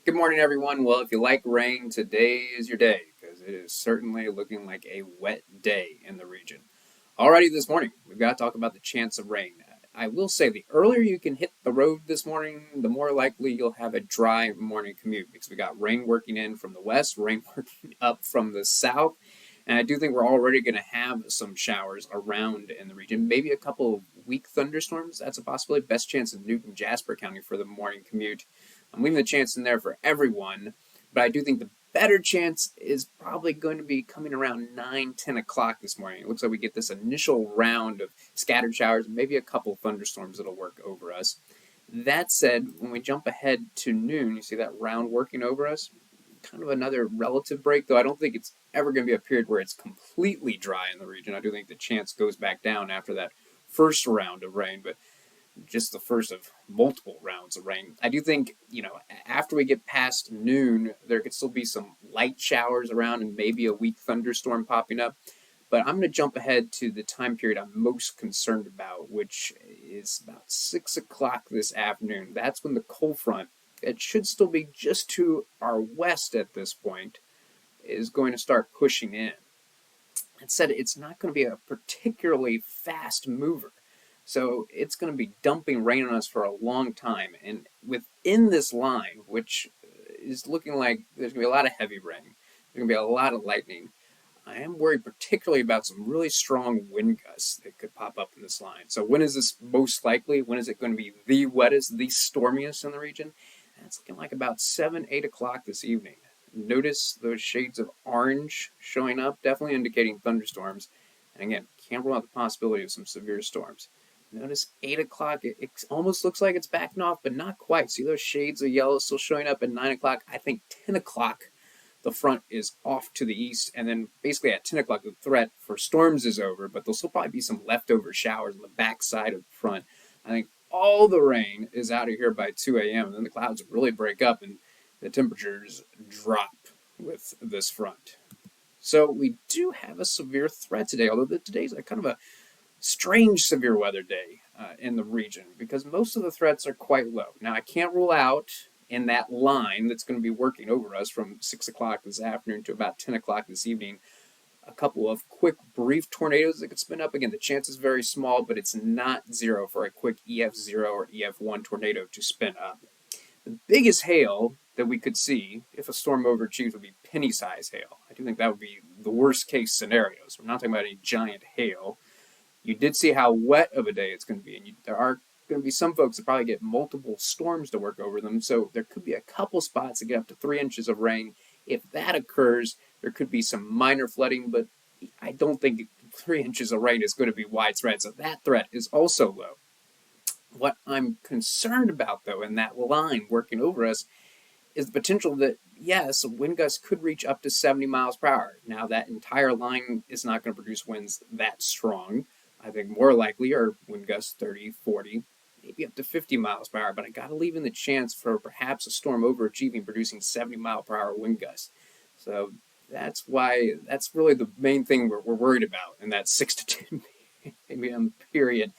Good morning, everyone. Well, if you like rain, today is your day because it is certainly looking like a wet day in the region. Alrighty, this morning, we've got to talk about the chance of rain. I will say the earlier you can hit the road this morning, the more likely you'll have a dry morning commute because we got rain working in from the west, rain working up from the south. And I do think we're already going to have some showers around in the region, maybe a couple of weak thunderstorms. That's a possibility. Best chance in Newton, Jasper County for the morning commute. I'm leaving the chance in there for everyone, but I do think the better chance is probably going to be coming around 9, 10 o'clock this morning. It looks like we get this initial round of scattered showers, maybe a couple of thunderstorms that'll work over us. That said, when we jump ahead to noon, you see that round working over us? Kind of another relative break, though I don't think it's ever going to be a period where it's completely dry in the region. I do think the chance goes back down after that first round of rain, but just the first of multiple rounds of rain. I do think, after we get past noon, there could still be some light showers around and maybe a weak thunderstorm popping up. But I'm going to jump ahead to the time period I'm most concerned about, which is about 6 o'clock this afternoon. That's when the cold front, it should still be just to our west at this point, is going to start pushing in. That said, it's not going to be a particularly fast mover. So it's going to be dumping rain on us for a long time. And within this line, which is looking like there's going to be a lot of heavy rain, there's going to be a lot of lightning, I am worried particularly about some really strong wind gusts that could pop up in this line. So when is this most likely? When is it going to be the wettest, the stormiest in the region? That's looking like about 7, 8 o'clock this evening. Notice those shades of orange showing up, definitely indicating thunderstorms. And again, can't rule out the possibility of some severe storms. Notice 8 o'clock, it almost looks like it's backing off, but not quite. See those shades of yellow still showing up at 9 o'clock? I think 10 o'clock, the front is off to the east, and then basically at 10 o'clock, the threat for storms is over, but there'll still probably be some leftover showers on the back side of the front. I think all the rain is out of here by 2 a.m., and then the clouds really break up, and the temperatures drop with this front. So we do have a severe threat today, although today's kind of a strange severe weather day in the region because most of the threats are quite low. Now, I can't rule out in that line that's going to be working over us from 6 o'clock this afternoon to about 10 o'clock this evening, a couple of quick, brief tornadoes that could spin up. Again, the chance is very small, but it's not zero for a quick EF0 or EF1 tornado to spin up. The biggest hail that we could see if a storm overachieves would be penny-size hail. I do think that would be the worst-case scenario. So we're not talking about any giant hail. You did see how wet of a day it's going to be, and there are going to be some folks that probably get multiple storms to work over them, so there could be a couple spots that get up to 3 inches of rain. If that occurs, there could be some minor flooding, but I don't think 3 inches of rain is going to be widespread, so that threat is also low. What I'm concerned about, though, in that line working over us is the potential that, yes, wind gusts could reach up to 70 miles per hour. Now, that entire line is not going to produce winds that strong. I think more likely are wind gusts 30, 40, maybe up to 50 miles per hour, but I got to leave in the chance for perhaps a storm overachieving, producing 70 mile per hour wind gusts. So that's really the main thing we're worried about in that 6 to 10 p.m. period.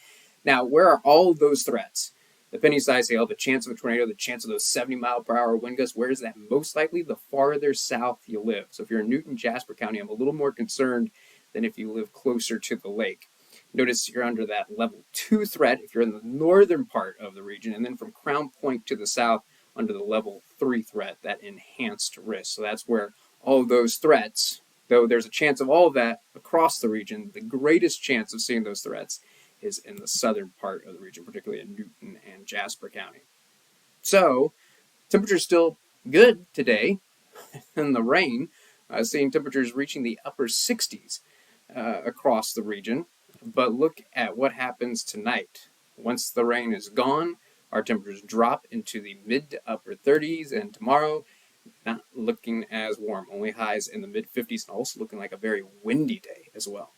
Now, where are all of those threats? The penny-size hail, the chance of a tornado, the chance of those 70 mile per hour wind gusts, where is that most likely? The farther south you live. So if you're in Newton, Jasper County, I'm a little more concerned than if you live closer to the lake. Notice you're under that level 2 threat if you're in the northern part of the region, and then from Crown Point to the south under the level 3 threat, that enhanced risk. So that's where all of those threats, though there's a chance of all of that across the region, the greatest chance of seeing those threats is in the southern part of the region, particularly in Newton and Jasper County. So temperature's still good today in the rain, seeing temperatures reaching the upper 60s across the region. But look at what happens tonight. Once the rain is gone, our temperatures drop into the mid to upper 30s, and tomorrow, not looking as warm. Only highs in the mid 50s, and also looking like a very windy day as well.